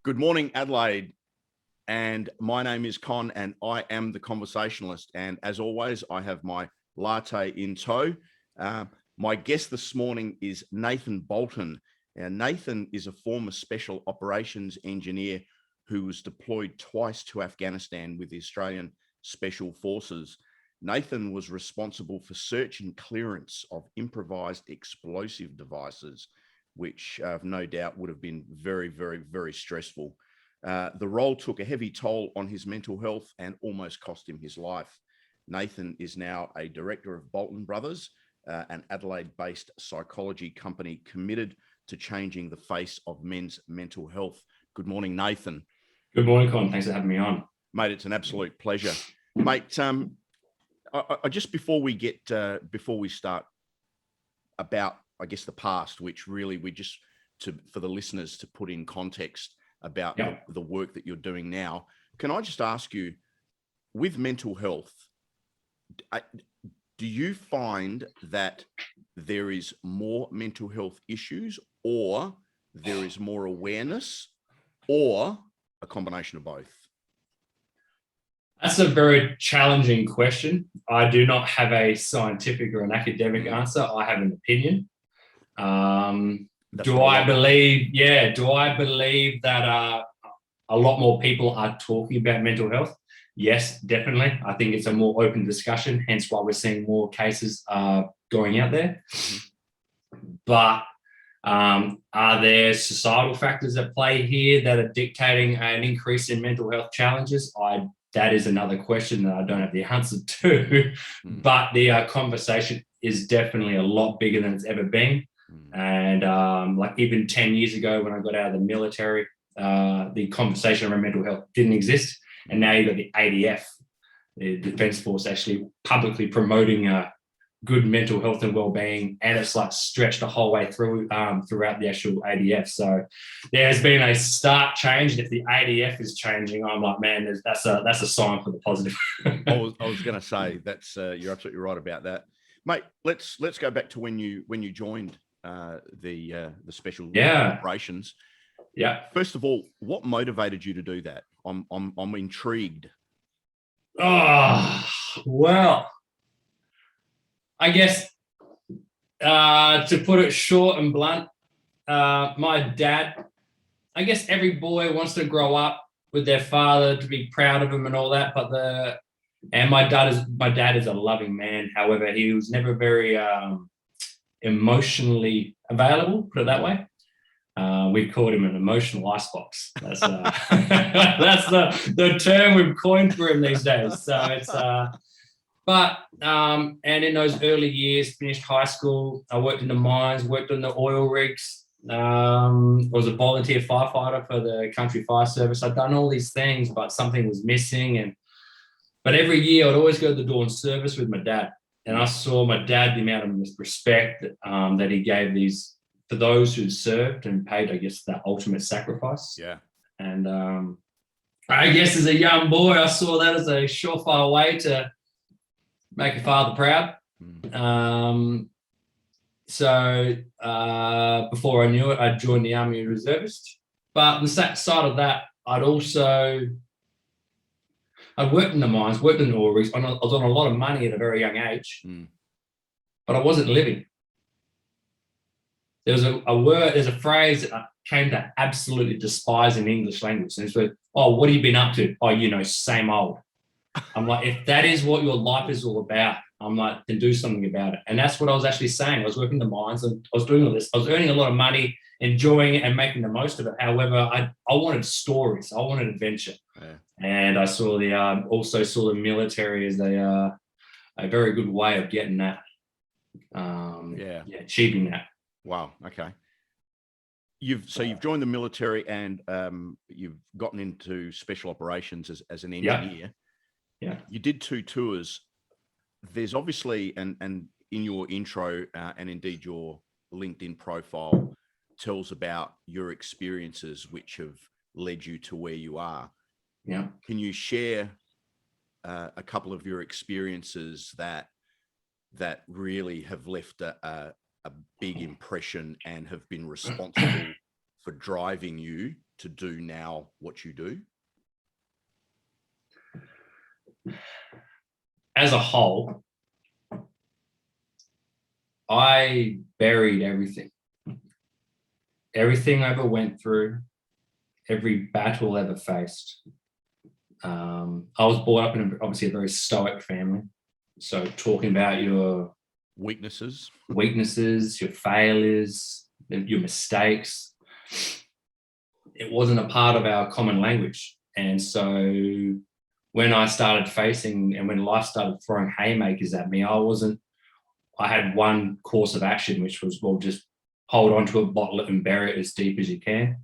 Good morning, Adelaide. And my name is Con, and I am the Conversationalist. And as always, I have my latte in tow. My guest this morning is Nathan Bolton. Now, Nathan is a former special operations engineer who was deployed twice to Afghanistan with the Australian Special Forces. Nathan was responsible for search and clearance of improvised explosive devices, which no doubt would have been very, very, very stressful. The role took a heavy toll on his mental health and almost cost him his life. Nathan is now a director of Bolton Brothers, an Adelaide-based psychology company committed to changing the face of men's mental health. Good morning, Nathan. Good morning, Con. Thanks for having me on. Mate, it's an absolute pleasure. Mate, I just before we start about, I guess, the past, which really for the listeners to put in context about the work that you're doing now. Can I just ask you, with mental health, do you find that there is more mental health issues, or there is more awareness, or a combination of both? That's a very challenging question. I do not have a scientific or an academic answer. I have an opinion. Do I believe that a lot more people are talking about mental health? Yes, definitely. I think it's a more open discussion, hence why we're seeing more cases going out there. But are there societal factors at play here that are dictating an increase in mental health challenges? That is another question that I don't have the answer to. But the conversation is definitely a lot bigger than it's ever been. And like even 10 years ago when I got out of the military, the conversation around mental health didn't exist. And now you've got the ADF, the Defence Force, actually publicly promoting good mental health and wellbeing, and it's like stretched the whole way through throughout the actual ADF. So there has been a stark change. And if the ADF is changing, I'm like, man, that's a sign for the positive. I was going to say that's you're absolutely right about that, mate. Let's go back to when you joined the special operations. Yeah. First of all, what motivated you to do that? I'm intrigued. Oh, well, I guess to put it short and blunt, my dad, I guess every boy wants to grow up with their father, to be proud of him and all that. And my dad is a loving man. However, he was never very emotionally available, put it that way. We called him an emotional icebox. That's that's the term we've coined for him these days. So it's and in those early years, finished high school, I worked in the mines, worked on the oil rigs, was a volunteer firefighter for the country fire service. I'd done all these things, but something was missing. But every year I'd always go to the dawn service with my dad. And I saw my dad, the amount of respect that he gave for those who served and paid, I guess, that ultimate sacrifice. Yeah. And I guess as a young boy, I saw that as a surefire way to make a father proud. So before I knew it, I joined the Army Reservist. But on the side of that, I'd worked in the mines, worked in the oil rigs. I was on a lot of money at a very young age, but I wasn't living. There's a phrase that I came to absolutely despise in the English language. And it's like, oh, what have you been up to? Oh, same old. I'm like, if that is what your life is all about, I'm like, then do something about it. And that's what I was actually saying. I was working the mines and I was doing all this. I was earning a lot of money, enjoying it and making the most of it. However, I wanted stories. I wanted adventure. Yeah. And I also saw the military as a very good way of getting that. Achieving that. Wow. Okay. You've joined the military and you've gotten into special operations as an engineer. Yeah. You did 2 tours. There's obviously, and in your intro and indeed your LinkedIn profile tells about your experiences which have led you to where you are. Yeah. Can you share a couple of your experiences that really have left a big impression and have been responsible for driving you to do now what you do? As a whole, I buried everything. Everything I ever went through, every battle I ever faced. I was brought up in obviously a very stoic family. So talking about your weaknesses, your failures, your mistakes, it wasn't a part of our common language. And so when I started facing and when life started throwing haymakers at me, I had one course of action, which was, well, just hold on to a bottle and bury it as deep as you can.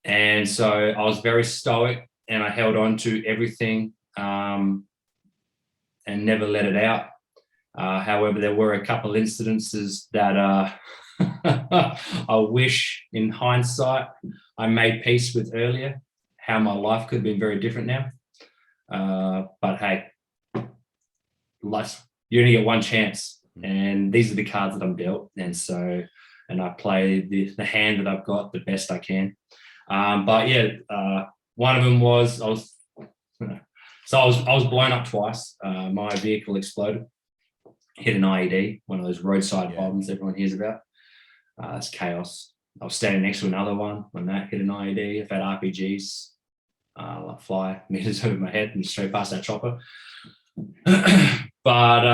And so I was very stoic and I held on to everything and never let it out. However, there were a couple incidences that I wish in hindsight I made peace with earlier, how my life could have been very different now. But hey, you only get one chance, and these are the cards that I'm dealt. And I play the hand that I've got the best I can. But yeah, one of them was I was blown up twice. My vehicle exploded, hit an IED, one of those roadside bombs everyone hears about. It's chaos. I was standing next to another one when that hit an IED. I've had RPGs fly meters over my head and straight past that chopper. But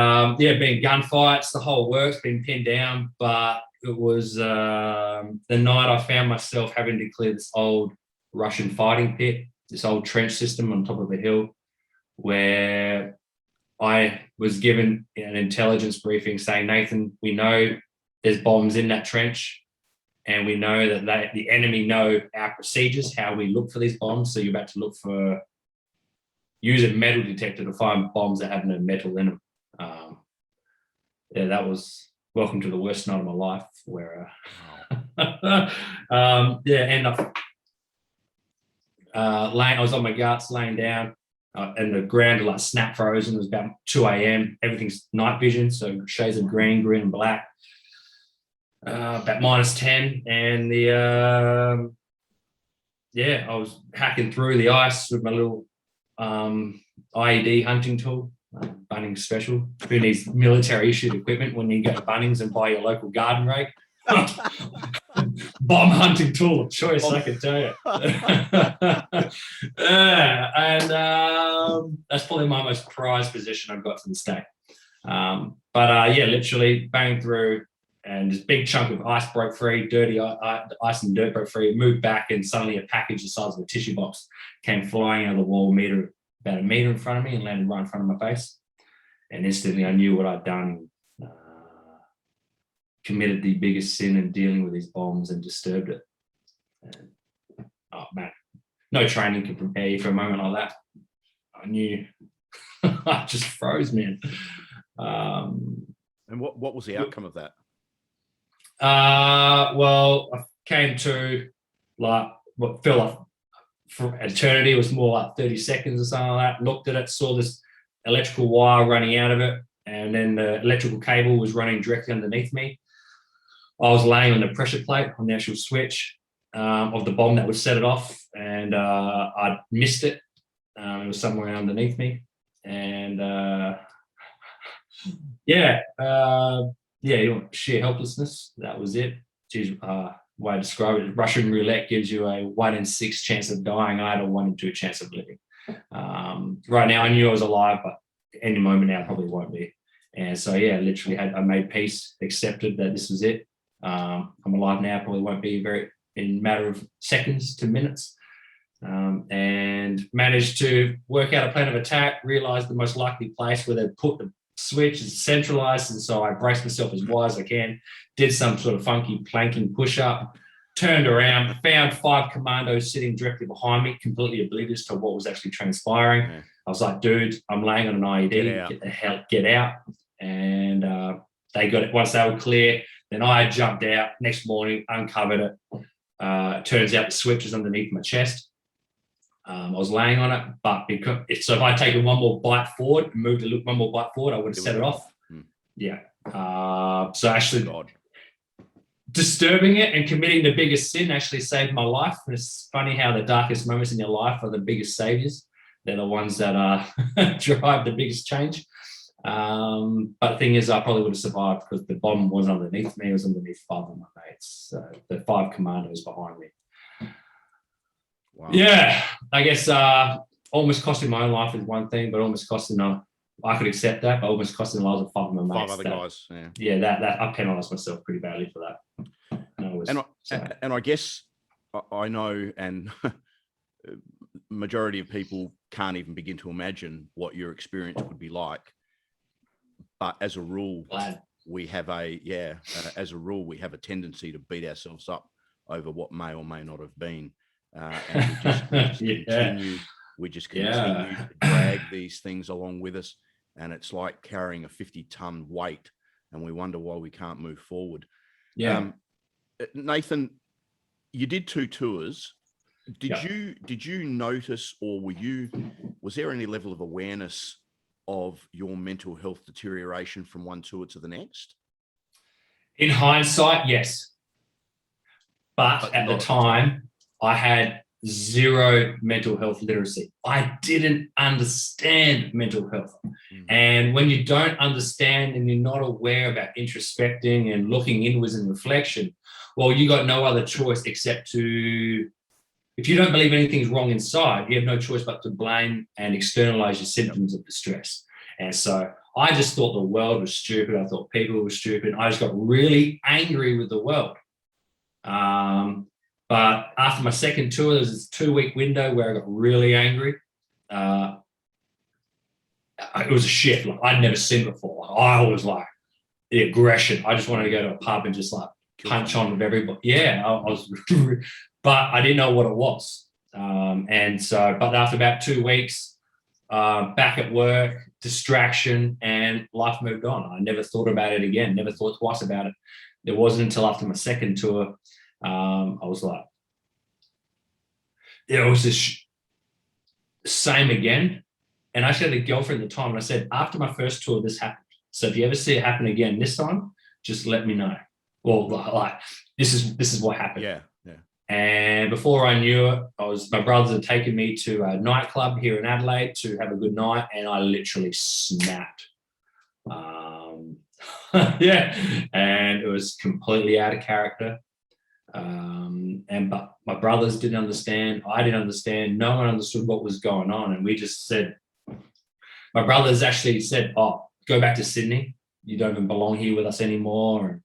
yeah, been gunfights, the whole works, been pinned down. But it was the night I found myself having to clear this old Russian fighting pit, this old trench system on top of a hill, where I was given an intelligence briefing saying, Nathan, we know there's bombs in that trench, and we know that the enemy know our procedures, how we look for these bombs. So you're about to use a metal detector to find bombs that have no metal in them. Yeah, that was welcome to the worst night of my life, where end up I was on my guts, laying down, and the ground like snap frozen. It was about 2 a.m. Everything's night vision, so shades of green and black. About -10, and I was hacking through the ice with my little IED hunting tool, Bunnings special. Who needs military issued equipment when you go to Bunnings and buy your local garden rake? Bomb hunting tool of choice, I can tell you. And that's probably my most prized possession I've got to this day. But literally banging through, and this big chunk of ice broke free, dirty ice and dirt broke free, moved back, and suddenly a package the size of a tissue box came flying out of the wall about a meter in front of me and landed right in front of my face. And instantly I knew what I'd done. Committed the biggest sin in dealing with these bombs and disturbed it. And, oh man, no training can prepare you for a moment like that. I knew. I just froze, man. And what was the outcome of that? Well, I came to like what felt like for eternity. It was more like 30 seconds or something like that. Looked at it, saw this electrical wire running out of it, and then the electrical cable was running directly underneath me. I was laying on the pressure plate on the actual switch of the bomb that would set it off, and I missed it. It was somewhere underneath me, and sheer helplessness. That was it. Way I describe it, Russian roulette gives you a 1 in 6 chance of dying. I had a 1 in 2 chance of living. Right now, I knew I was alive, but any moment now, I probably won't be. And so, literally, I made peace, accepted that this was it. I'm alive now, probably won't be in a matter of seconds to minutes, and managed to work out a plan of attack, realized the most likely place where they put the switch is centralized, and so I braced myself as wide as I can, did some sort of funky planking push-up, turned around, found 5 commandos sitting directly behind me, completely oblivious to what was actually transpiring. Yeah. I was like, dude, I'm laying on an IED, get out. And they got it. Once they were clear, then I jumped out. Next morning, uncovered it. Turns out the switch was underneath my chest. I was laying on it, but if I'd taken one more bite forward and moved to look one more bite forward, I would have set it off. Yeah. So actually, disturbing it and committing the biggest sin actually saved my life. And it's funny how the darkest moments in your life are the biggest saviors. They're the ones that drive the biggest change. But the thing is, I probably would have survived because the bomb was underneath me. It was underneath 5 of my mates. So the 5 commandos behind me. Wow. Yeah, I guess almost costing my own life is one thing, but almost costing I could accept that, but almost costing the lives of 5 of my mates. 5 other guys. Yeah. Yeah, that I penalised myself pretty badly for that. And I guess I know, and majority of people can't even begin to imagine what your experience would be like. But as a rule, we have a tendency to beat ourselves up over what may or may not have been, and we just continue to drag these things along with us, and it's like carrying a 50-ton weight, and we wonder why we can't move forward. Yeah, Nathan, you did 2 tours. Did you notice, or was there any level of awareness of your mental health deterioration from one tour to the next? In hindsight, yes. But at the time, I had zero mental health literacy. I didn't understand mental health. And when you don't understand and you're not aware about introspecting and looking inwards and reflection, well, you got no other choice except to, if you don't believe anything's wrong inside, you have no choice but to blame and externalize your symptoms of distress. And so I just thought the world was stupid. I thought people were stupid. I just got really angry with the world. But after my second tour, there was this 2-week window where I got really angry. It was a shift like I'd never seen before. I was like the aggression. I just wanted to go to a pub and just like punch on with everybody. Yeah, I was, but I didn't know what it was. And so, but after about 2 weeks, back at work, distraction, and life moved on. I never thought about it again, never thought twice about it. It wasn't until after my second tour, I was like, it was this same again. And I actually had a girlfriend at the time, and I said, after my first tour, this happened. So if you ever see it happen again this time, just let me know. Well, like this is what happened. Yeah. And before I knew it, my brothers had taken me to a nightclub here in Adelaide to have a good night, and I literally snapped. Yeah, and it was completely out of character. But my brothers didn't understand. I didn't understand. No one understood what was going on, and we just said. My brothers actually said, "Oh, go back to Sydney. You don't even belong here with us anymore."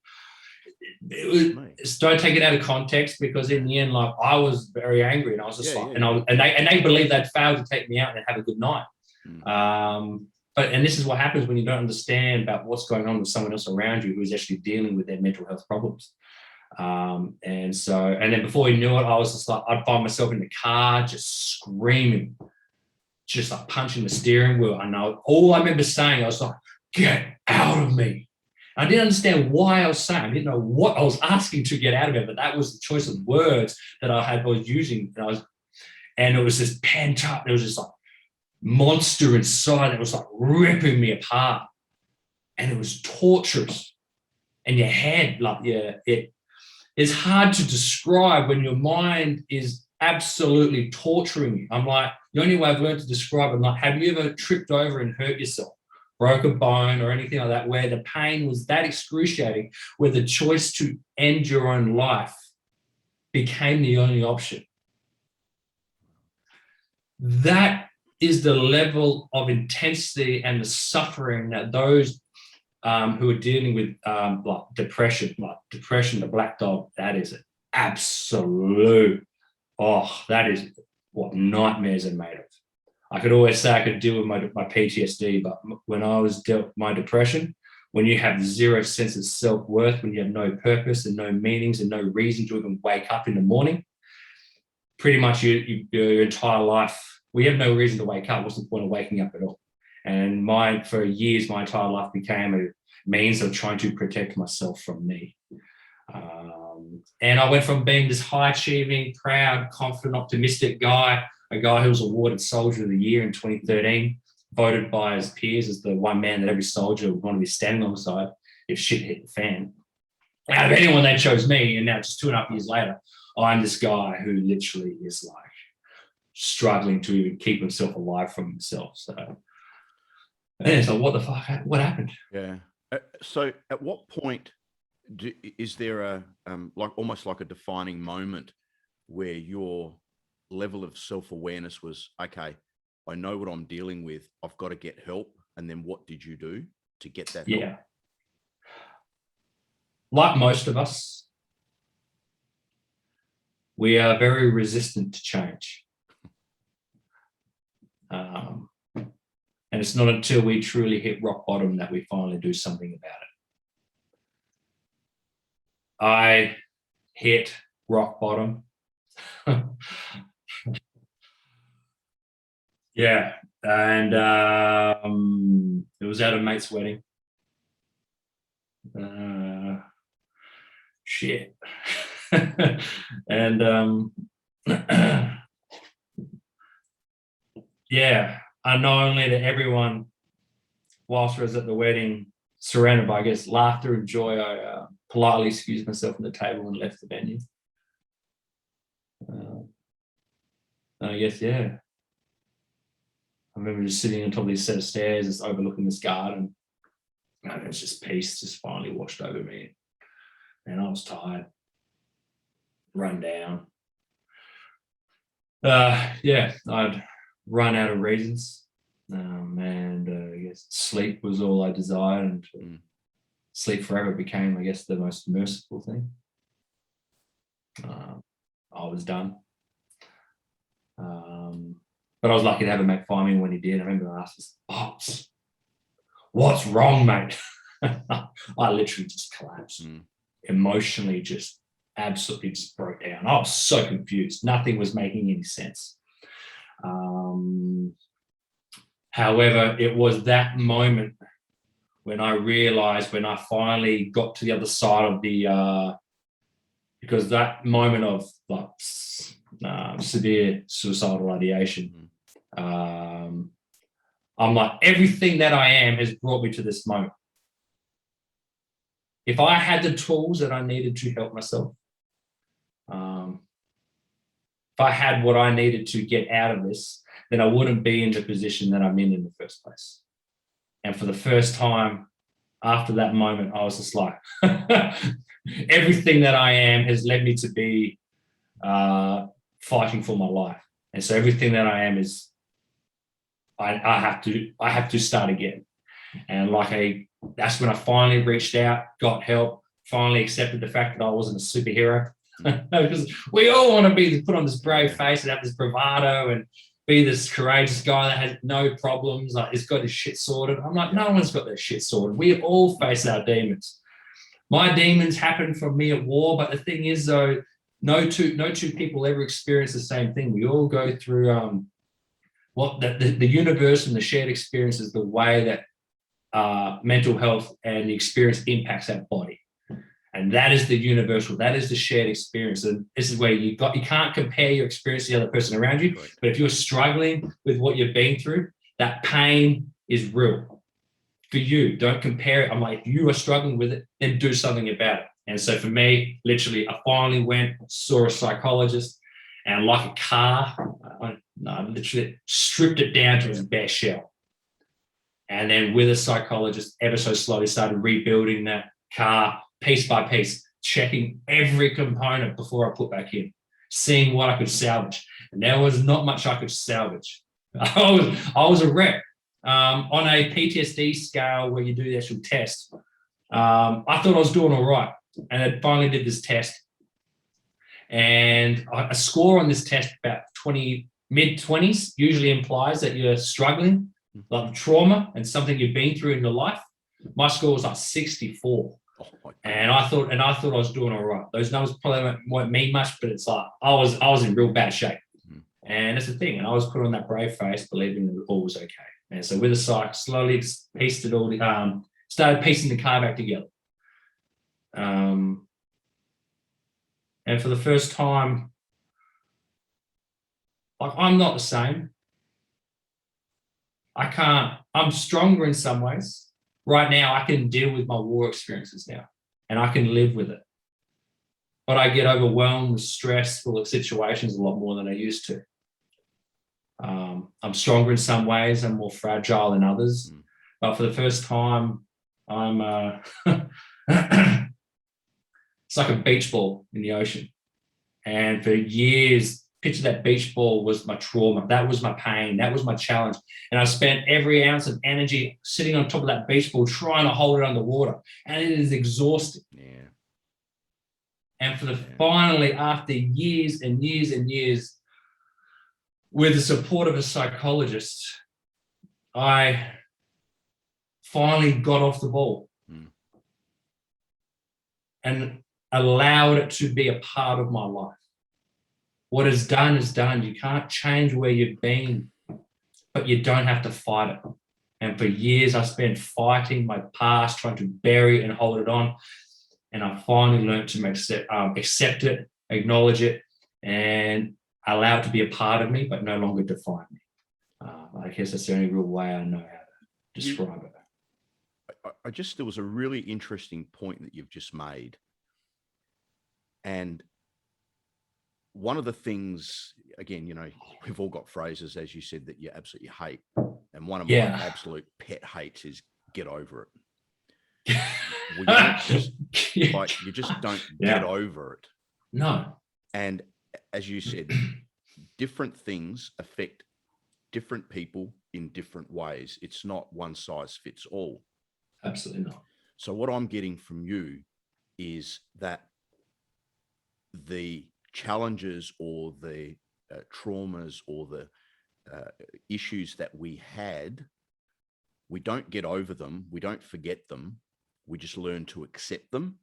Don't take it out of context, because in the end, like I was very angry, and I was just and they believed they'd failed to take me out and have a good night. And this is what happens when you don't understand about what's going on with someone else around you who's actually dealing with their mental health problems. And then before you knew it, I was just like, I'd find myself in the car just screaming, just like punching the steering wheel. I know all I remember saying, I was like, "Get out of me." I didn't understand why I was saying. I didn't know what I was asking to get out of it, but that was the choice of words that I was using. And it was just pent up. There was this like monster inside that was like ripping me apart, and it was torturous. And your head, like it's hard to describe when your mind is absolutely torturing you. I'm like, the only way I've learned to describe it, I'm like, have you ever tripped over and hurt yourself? Broke a bone or anything like that, where the pain was that excruciating, where the choice to end your own life became the only option. That is the level of intensity and the suffering that those who are dealing with like depression, the black dog, that is an absolute, that is what nightmares are made of. I could always say I could deal with my PTSD, but when I was dealt with my depression, when you have zero sense of self-worth, when you have no purpose and no meanings and no reason to even wake up in the morning, pretty much your entire life, we have no reason to wake up. What's the point of waking up at all? And for years, my entire life became a means of trying to protect myself from me. And I went from being this high-achieving, proud, confident, optimistic guy, a guy who was awarded Soldier of the Year in 2013, voted by his peers as the one man that every soldier would want to be standing alongside if shit hit the fan. out of anyone, they chose me. And now just 2.5 years later, I'm this guy who literally is like struggling to even keep himself alive from himself. So, and so what the fuck? What happened? Yeah. So at what point is there a like almost like a defining moment where your level of self-awareness was, okay, I know what I'm dealing with, I've got to get help? And then what did you do to get that help? Yeah. Like most of us, we are very resistant to change. And it's not until we truly hit rock bottom that we finally do something about it. I hit rock bottom. Yeah. And it was at a mate's wedding. Shit. And yeah, I not only that everyone, whilst I was at the wedding, surrounded by, I guess, laughter and joy, I politely excused myself from the table and left the venue. I guess, yeah. I remember just sitting on top of this set of stairs, just overlooking this garden. And it was just peace just finally washed over me. And I was tired, run down. Yeah, I'd run out of reasons. And I guess sleep was all I desired. And sleep forever became, I guess, the most merciful thing. I was done. But I was lucky to have a mate find me when he did. I remember I asked him, what's wrong, mate? I literally just collapsed. Emotionally, just absolutely just broke down. I was so confused. Nothing was making any sense. However, it was that moment when I realized, when I finally got to the other side of the, because that moment of like severe suicidal ideation, I'm like, everything that I am has brought me to this moment. If I had the tools that I needed to help myself, if I had what I needed to get out of this, then I wouldn't be in the position that I'm in the first place. And for the first time after that moment, I was just like, everything that I am has led me to be fighting for my life. And so everything that I am is, I have to start again. And that's when I finally reached out, got help, finally accepted the fact that I wasn't a superhero. Because we all want to be put on this brave face and have this bravado and be this courageous guy that has no problems, like he's got his shit sorted. I'm like, no one's got their shit sorted. We all face our demons. My demons happened from me at war, but the thing is, though, no two people ever experience the same thing. We all go through what the universe and the shared experience is the way that mental health and the experience impacts our body. And that is the universal, that is the shared experience. And this is where you can't compare your experience to the other person around you. But if you're struggling with what you've been through, that pain is real for you. Don't compare it. I'm like, if you are struggling with it, then do something about it. And so for me, literally, I finally went, saw a psychologist, and like a car, I literally stripped it down to its bare shell. And then with a psychologist, ever so slowly started rebuilding that car piece by piece, checking every component before I put back in, seeing what I could salvage. And there was not much I could salvage. I was a wreck. On a PTSD scale where you do the actual test, I thought I was doing all right. And I finally did this test. And a score on this test about mid-20s usually implies that you're struggling, like trauma and something you've been through in your life. My score was like 64. And I thought I was doing all right. Those numbers probably won't mean much, but it's like I was in real bad shape. And that's the thing. And I was put on that brave face, believing that all was okay. And so with a psych, slowly pieced it all, started piecing the car back together. And for the first time, like, I'm not the same. I'm stronger in some ways. Right now, I can deal with my war experiences now. and I can live with it. But I get overwhelmed with stressful situations a lot more than I used to. I'm stronger in some ways. I'm more fragile in others. But for the first time, I'm it's like a beach ball in the ocean. And for years, picture that beach ball was my trauma. That was my pain. That was my challenge. And I spent every ounce of energy sitting on top of that beach ball trying to hold it underwater. And it is exhausting. Yeah. And finally, after years and years and years, with the support of a psychologist, I finally got off the ball and allowed it to be a part of my life. What is done is done. You can't change where you've been, but you don't have to fight it. And for years, I spent fighting my past, trying to bury and hold it on. And I finally learned to accept it, acknowledge it, and allow it to be a part of me, but no longer define me. I guess that's the only real way I know how to describe it. There was a really interesting point that you've just made. And one of the things, again, you know, we've all got phrases, as you said, that you absolutely hate. And one of my absolute pet hates is get over it. You just don't get over it. No. And as you said, different things affect different people in different ways. It's not one size fits all. Absolutely not. So what I'm getting from you is that the challenges or the traumas or the issues that we had, we don't get over them. We don't forget them. We just learn to accept them.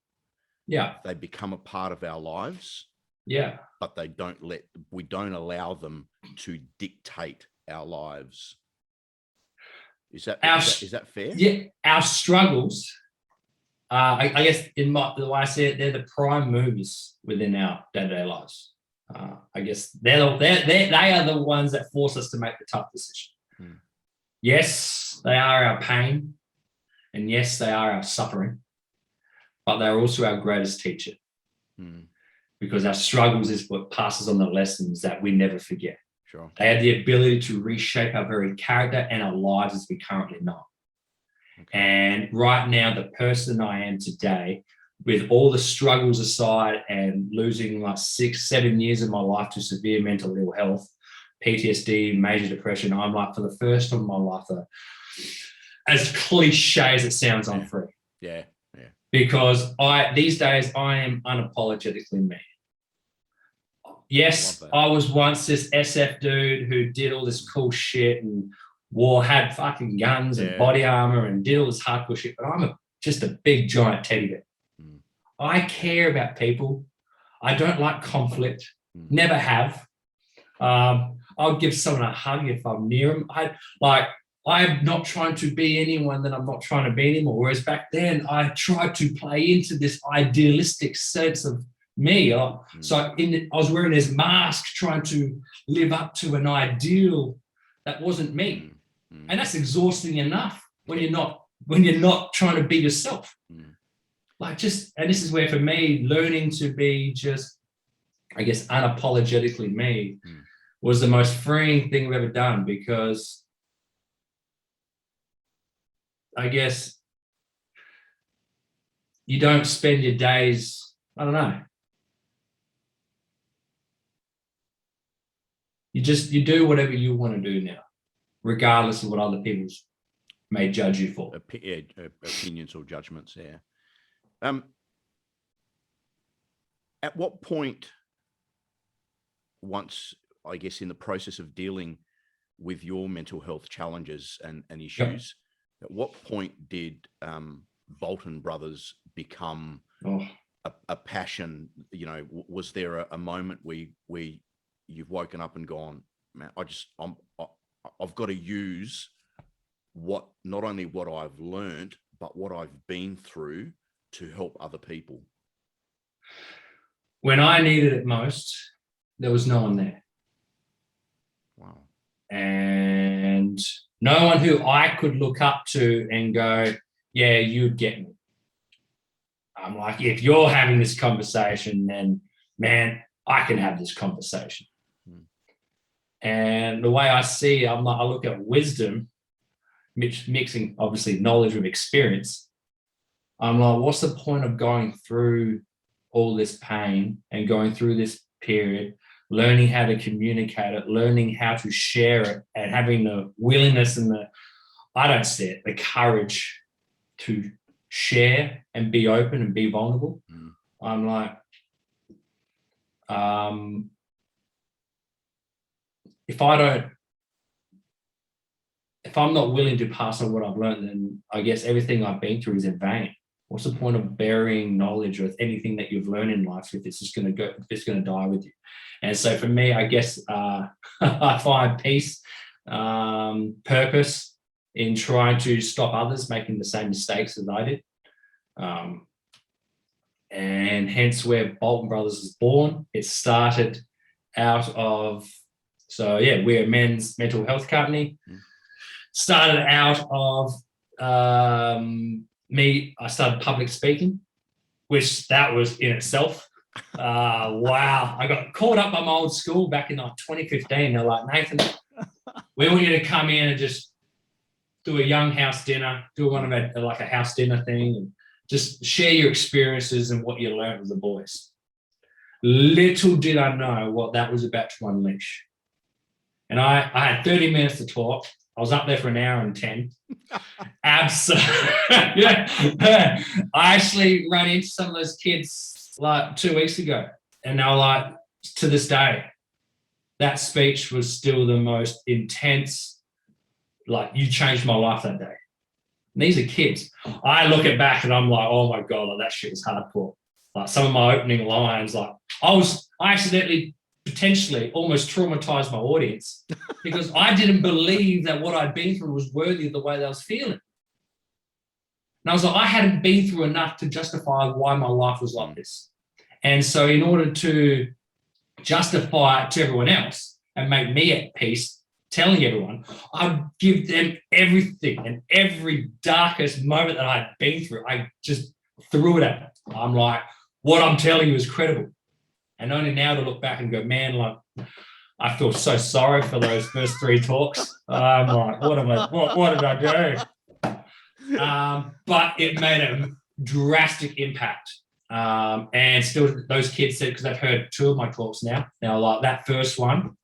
Yeah. They become a part of our lives. Yeah. But we don't allow them to dictate our lives. Is that fair? Yeah. Our struggles, I guess the way I see it, they're the prime movers within our day-to-day lives. I guess they are the ones that force us to make the tough decision. Yes, they are our pain. And yes, they are our suffering, but they're also our greatest teacher because our struggles is what passes on the lessons that we never forget. Sure. They have the ability to reshape our very character and our lives as we currently know. Okay. And right now, the person I am today, with all the struggles aside and losing like 6-7 years of my life to severe mental ill health, PTSD, major depression, I'm like, for the first time in my life, as cliche as it sounds, I'm free. Yeah. Because these days I am unapologetically me. Yes, I was once this SF dude who did all this cool shit and had fucking guns and body armor and did all this hardcore shit, but I'm just a big giant teddy bear. I care about people. I don't like conflict. Never have. I would give someone a hug if I'm near them. I'm not trying to be anyone that I'm not trying to be anymore. Whereas back then, I tried to play into this idealistic sense of me. So I was wearing this mask, trying to live up to an ideal that wasn't me, and that's exhausting enough when you're not trying to be yourself. And this is where, for me, learning to be just, I guess, unapologetically me was the most freeing thing I've ever done, because I guess you don't spend your days, I don't know. You do whatever you want to do now, regardless of what other people may judge you for. Opinions or judgments, yeah. At what point, once, I guess, in the process of dealing with your mental health challenges and issues, at what point did Bolton Brothers become a passion? You know, was there a moment where you've woken up and gone, man, I've got to use not only what I've learned, but what I've been through to help other people? When I needed it most, there was no one there. Wow. And no one who I could look up to and go, yeah, you'd get me. I'm like, if you're having this conversation, then, man, I can have this conversation. And the way I see it, I look at wisdom, mixing obviously knowledge with experience. I'm like, what's the point of going through all this pain and going through this period, learning how to communicate it, learning how to share it, and having the willingness and the courage to share and be open and be vulnerable. I'm like, if I'm not willing to pass on what I've learned, then I guess everything I've been through is in vain. What's the point of burying knowledge or anything that you've learned in life if it's just going to die with you? And so for me, I guess I find peace, purpose in trying to stop others making the same mistakes as I did. And hence where Bolton Brothers was born. It started out of, we're a men's mental health company. Started out of I started public speaking, which that was in itself. Wow. I got called up by my old school back in 2015. They're like, Nathan, we want you to come in and just do a young house dinner, do one of a house dinner thing, and just share your experiences and what you learned with the boys. Little did I know what that was about to unleash. And I had 30 minutes to talk. I was up there for an hour and 10. Absolutely. I actually ran into some of those kids like 2 weeks ago, and they were like, to this day, that speech was still the most intense. Like, you changed my life that day. And these are kids. I look it back and I'm like, oh my God, like, that shit was hardcore. Like, some of my opening lines, like I accidentally potentially almost traumatized my audience because I didn't believe that what I'd been through was worthy of the way that I was feeling. And I was like, I hadn't been through enough to justify why my life was like this. And so in order to justify it to everyone else and make me at peace, telling everyone, I'd give them everything, and every darkest moment that I'd been through, I just threw it at them. I'm like, what I'm telling you is credible. And only now to look back and go, man, like, I feel so sorry for those first 3 talks. I'm like, what did I do? But it made a drastic impact. And still, those kids said, because I've heard 2 of my talks now, like that first one,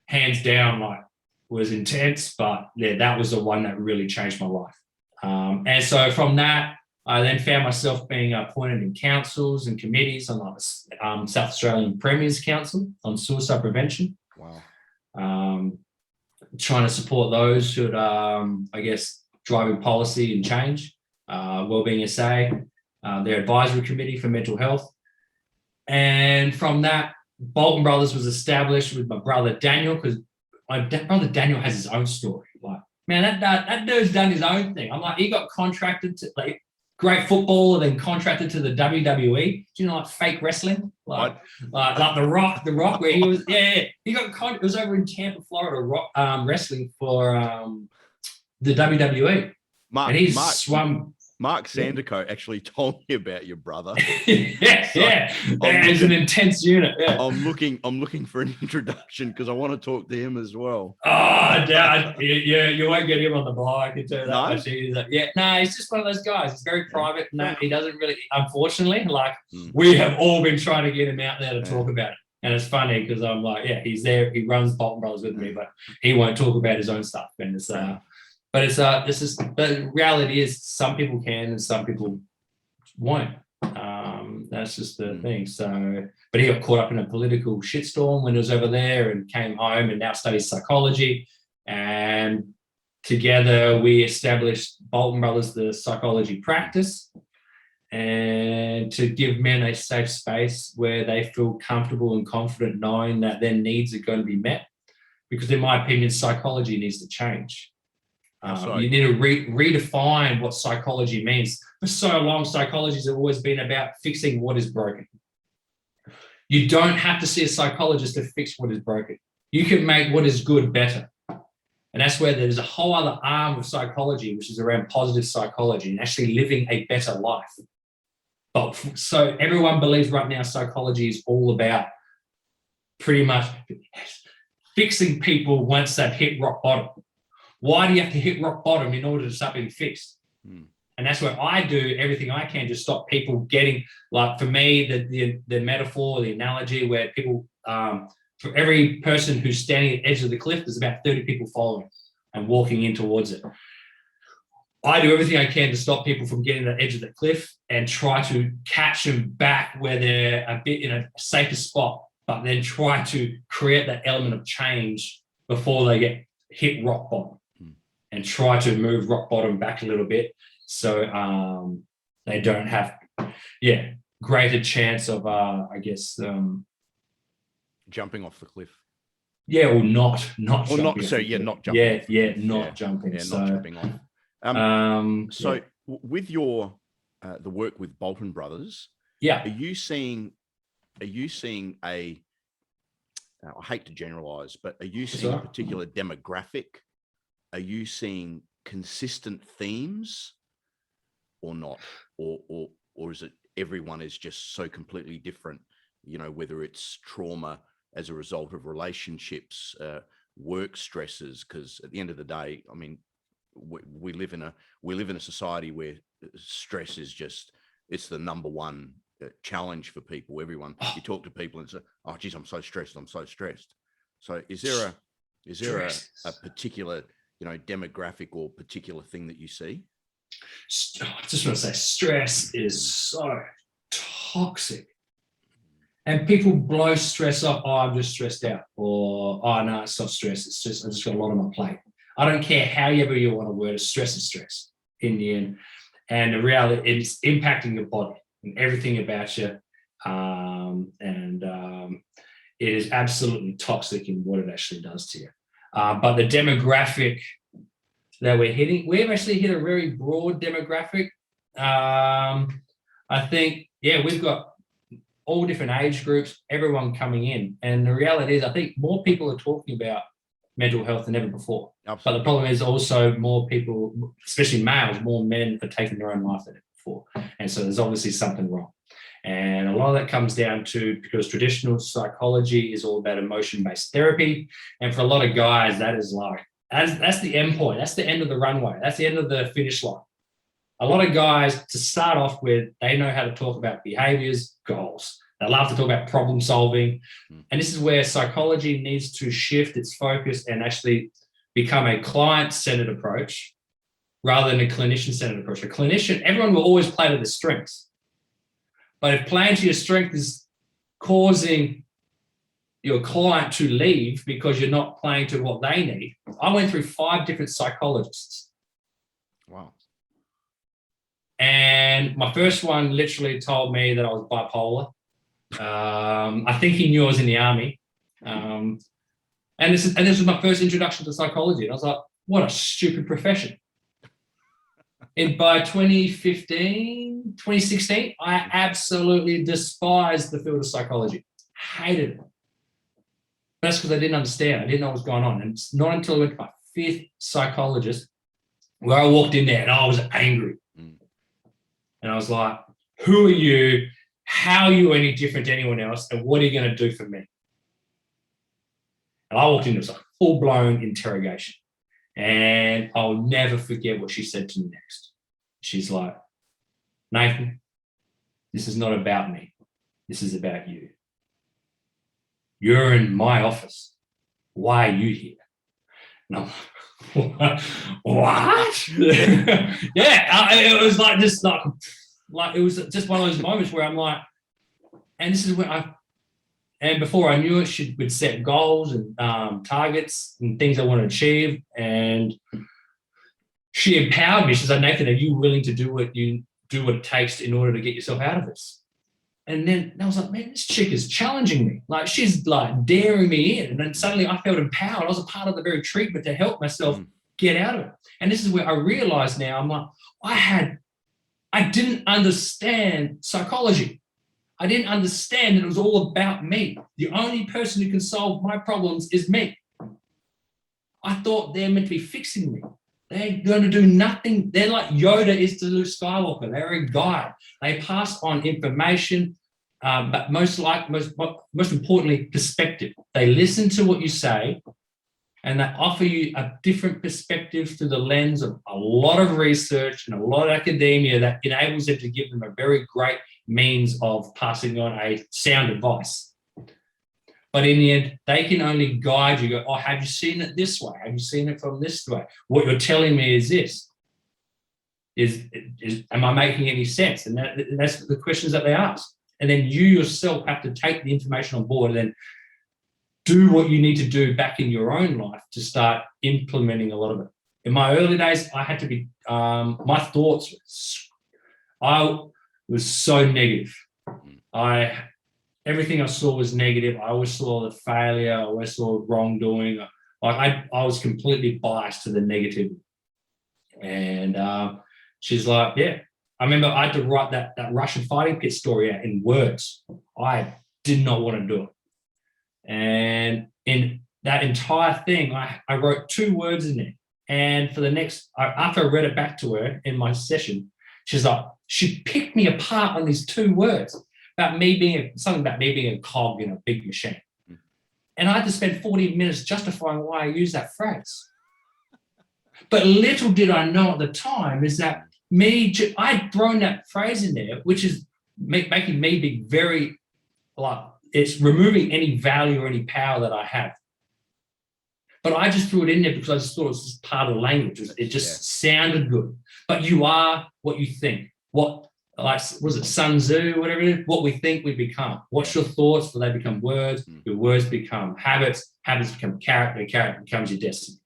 hands down, like, was intense, but yeah, that was the one that really changed my life. And so from that, I then found myself being appointed in councils and committees on like the South Australian Premier's Council on suicide prevention. Wow. Trying to support those who are, I guess, driving policy and change. Wellbeing SA, their advisory committee for mental health. And from that, Bolton Brothers was established with my brother Daniel, because my brother Daniel has his own story. Like, man, that dude's done his own thing. I'm like, he got contracted to, like, great footballer, then contracted to the WWE. Do you know, like, fake wrestling? Like the Rock, where he was, he got, it was over in Tampa, Florida, wrestling for the WWE. Mark swum. Mark Sandico actually told me about your brother. It's an intense unit. Yeah. I'm looking for an introduction because I want to talk to him as well. Oh, Dad, you won't get him on the blog. I can tell you that much. He's just one of those guys. He's very private. No, he doesn't really. Unfortunately, we have all been trying to get him out there to talk about it. And it's funny because I'm like, he's there. He runs Bolton Brothers with me, but he won't talk about his own stuff. And it's but the reality is some people can and some people won't. That's just the thing. So, but he got caught up in a political shitstorm when he was over there and came home and now studies psychology. And together we established Bolton Brothers, the psychology practice, and to give men a safe space where they feel comfortable and confident knowing that their needs are going to be met. Because in my opinion, psychology needs to change. You need to redefine what psychology means. For so long, psychology has always been about fixing what is broken. You don't have to see a psychologist to fix what is broken. You can make what is good better. And that's where there's a whole other arm of psychology, which is around positive psychology and actually living a better life. But so everyone believes right now psychology is all about pretty much fixing people once they've hit rock bottom. Why do you have to hit rock bottom in order to start being fixed? And that's where I do everything I can to stop people getting, like for me, the metaphor, the analogy where people, for every person who's standing at the edge of the cliff, there's about 30 people following and walking in towards it. I do everything I can to stop people from getting to the edge of the cliff and try to catch them back where they're a bit in a safer spot, but then try to create that element of change before they get hit rock bottom and try to move rock bottom back a little bit so they don't have, greater chance of, jumping off the cliff. Yeah, or not or jumping. Not, so yeah, not jumping. Not jumping. Yeah, so, not jumping off. With your the work with Bolton Brothers, are you seeing a I hate to generalize, but are you seeing a particular demographic? Are you seeing consistent themes or not? Or is it everyone is just so completely different, whether it's trauma as a result of relationships, work stresses, because at the end of the day, I mean, we live in a society where stress is it's the number one challenge for people. Everyone, you talk to people and say, "Oh, geez, I'm so stressed. I'm so stressed." So, is there a particular demographic or particular thing that you see? I just want to say, stress is so toxic, and people blow stress up. Oh, I'm just stressed out, or oh no, it's not stress. It's just I just got a lot on my plate. I don't care however you want to word it. Stress is stress in the end, and the reality it's impacting your body and everything about you, it is absolutely toxic in what it actually does to you. But the demographic that we've actually hit a very broad demographic. I think, we've got all different age groups, everyone coming in, and the reality is, I think more people are talking about mental health than ever before. Absolutely. But the problem is also more people, especially males, more men are taking their own life than ever before. And so there's obviously something wrong. And a lot of that comes down to, because traditional psychology is all about emotion-based therapy. And for a lot of guys, that is like, that's the end point. That's the end of the runway. That's the end of the finish line. A lot of guys, to start off with, they know how to talk about behaviors, goals. They love to talk about problem solving. And this is where psychology needs to shift its focus and actually become a client-centered approach rather than a clinician-centered approach. A clinician, everyone will always play to their strengths. But if playing to your strength is causing your client to leave because you're not playing to what they need, I went through 5 different psychologists. Wow. And my first one literally told me that I was bipolar. I think he knew I was in the army. And this was my first introduction to psychology. And I was like, what a stupid profession. And by 2015, 2016, I absolutely despised the field of psychology. Hated it. That's because I didn't understand. I didn't know what was going on. And it's not until I went to my 5th psychologist where I walked in there and I was angry. And I was like, who are you? How are you any different to anyone else? And what are you going to do for me? And I walked in, it was like full-blown interrogation. And I'll never forget what she said to me next. She's like, Nathan, this is not about me. This is about you. You're in my office. Why are you here? And I'm like, what? It was like just like it was just one of those moments where I'm like, and this is when and before I knew it, she would set goals and targets and things I want to achieve. And she empowered me. She's like, Nathan, are you willing to do what it takes in order to get yourself out of this? And then I was like, man, this chick is challenging me. Like, she's like daring me in. And then suddenly I felt empowered. I was a part of the very treatment to help myself get out of it. And this is where I realized now, I'm like, I didn't understand psychology. I didn't understand that it was all about me. The only person who can solve my problems is me. I thought they're meant to be fixing me. They're going to do nothing. They're like Yoda is to Luke Skywalker. They're a guide. They pass on information, but most importantly, perspective. They listen to what you say, and they offer you a different perspective through the lens of a lot of research and a lot of academia that enables them to give them a very great means of passing on a sound advice. But in the end, they can only guide you. Go, oh, have you seen it this way? Have you seen it from this way? What you're telling me is this. Am I making any sense? And that's the questions that they ask. And then you yourself have to take the information on board and then do what you need to do back in your own life to start implementing a lot of it. In my early days, I had to be, my thoughts, I was so negative. Everything I saw was negative. I always saw the failure. I always saw wrongdoing. I was completely biased to the negativity. And she's like, yeah. I remember I had to write that Russian fighting pit story out in words. I did not want to do it. And in that entire thing, I wrote 2 words in there. And for the next, after I read it back to her in my session, she's like, she picked me apart on these 2 words. Something about me being a cog in a big machine. And I had to spend 40 minutes justifying why I used that phrase. But little did I know at the time is that I'd thrown that phrase in there, which is making me be very, like, it's removing any value or any power that I have. But I just threw it in there because I just thought it was just part of the language. It just sounded good. But you are what you think. Was it Sun Tzu, whatever it is? What we think we become. What's your thoughts? They become words. Your words become habits. Habits become character. Character becomes your destiny.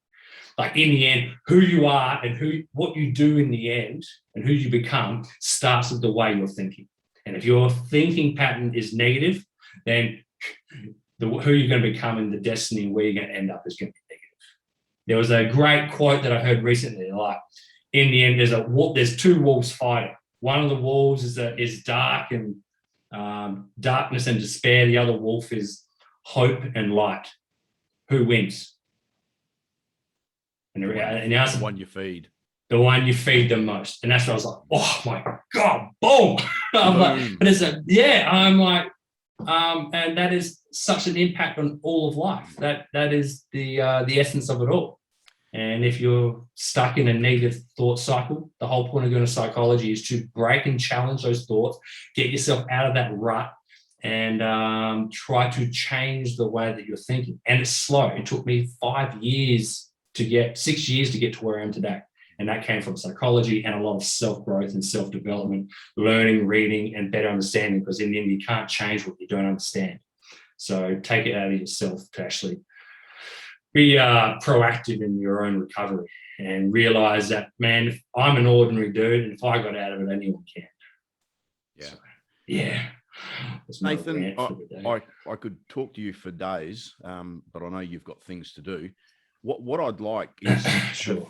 Like in the end, who you are and what you do in the end and who you become starts with the way you're thinking. And if your thinking pattern is negative, then who you're going to become and the destiny and where you're going to end up is going to be negative. There was a great quote that I heard recently. Like in the end, there's 2 wolves fighting. One of the wolves is dark and darkness and despair. The other wolf is hope and light. Who wins? And the answer, the one you feed. The one you feed the most. And that's what I was like, oh my God, boom. I'm like, but I'm like, and that is such an impact on all of life. That is the essence of it all. And if you're stuck in a negative thought cycle, the whole point of going to psychology is to break and challenge those thoughts, get yourself out of that rut and try to change the way that you're thinking. And it's slow. It took me 6 years to get to where I am today. And that came from psychology and a lot of self-growth and self-development, learning, reading, and better understanding, because in the end, you can't change what you don't understand. So take it out of yourself to actually be proactive in your own recovery and realize that, man, if I'm an ordinary dude, and if I got out of it, anyone can. Yeah. So, yeah. Nathan, I could talk to you for days, but I know you've got things to do. What I'd like is, sure.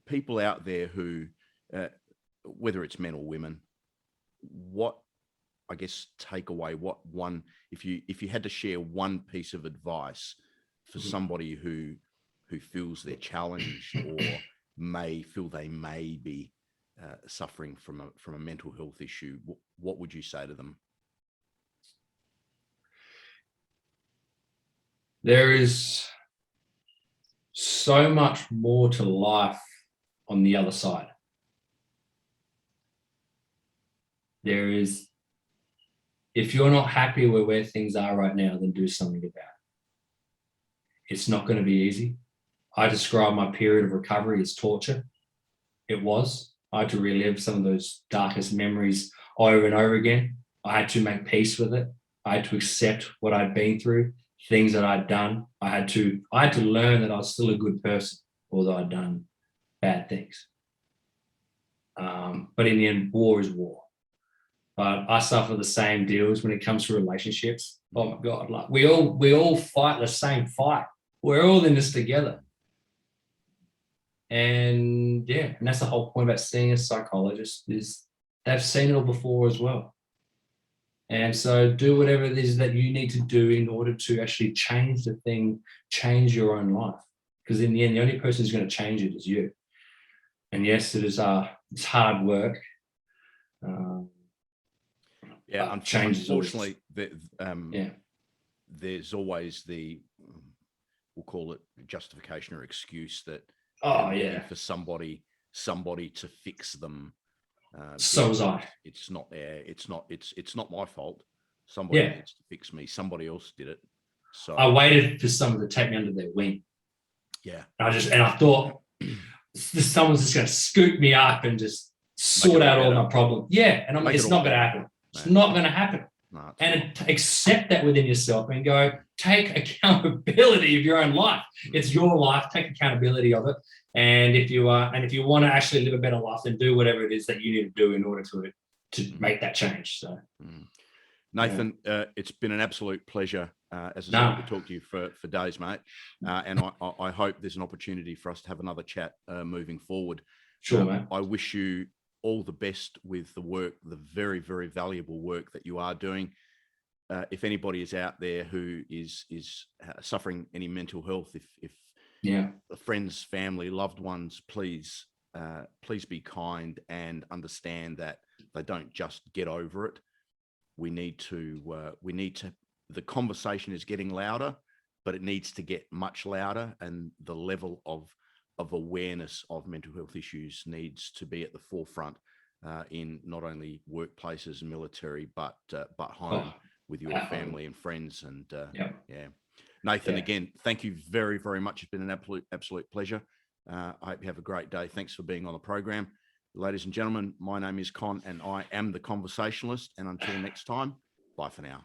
People out there who, whether it's men or women, what, I guess, take away, if you had to share one piece of advice for somebody who feels they're challenged or may feel they may be suffering from a mental health issue, what would you say to them? There is so much more to life on the other side. There is, if you're not happy with where things are right now, then do something about it. It's not going to be easy. I describe my period of recovery as torture. It was. I had to relive some of those darkest memories over and over again. I had to make peace with it. I had to accept what I'd been through, things that I'd done. I had to learn that I was still a good person, although I'd done bad things. But in the end, war is war. But I suffer the same deals when it comes to relationships. Oh my God, like we all fight the same fight. We're all in this together. And that's the whole point about seeing a psychologist, is they've seen it all before as well. And so do whatever it is that you need to do in order to actually change the thing, change your own life. because in the end, the only person who's going to change it is you. And yes, it's hard work. Yeah, unfortunately, there's always we'll call it justification or excuse that looking for somebody to fix them. So was I. It's not my fault. Somebody needs to fix me. Somebody else did it. So I waited for someone to take me under their wing. Yeah. And I thought someone's just going to scoop me up and just sort out all my problems. Yeah. And I'm like, it's not going to happen. It's not going to happen. No, and accept that within yourself and go, take accountability of your own life. It's your life. Take accountability of it. And if you want to actually live a better life, then do whatever it is that you need to do in order to make that change. So, Nathan, it's been an absolute pleasure. As I said, to talk to you for days, mate. And I hope there's an opportunity for us to have another chat moving forward. Sure, mate. I wish you all the best with the work, the very, very valuable work that you are doing. If anybody is out there who is suffering any mental health, if friends, family, loved ones, please be kind and understand that they don't just get over it. We need to, the conversation is getting louder, but it needs to get much louder, and the level of awareness of mental health issues needs to be at the forefront in not only workplaces and military, but home with your family and friends. And Nathan, again, thank you very, very much. It's been an absolute pleasure. I hope you have a great day. Thanks for being on the program. Ladies and gentlemen, my name is Con and I am the Conversationalist. And until next time, bye for now.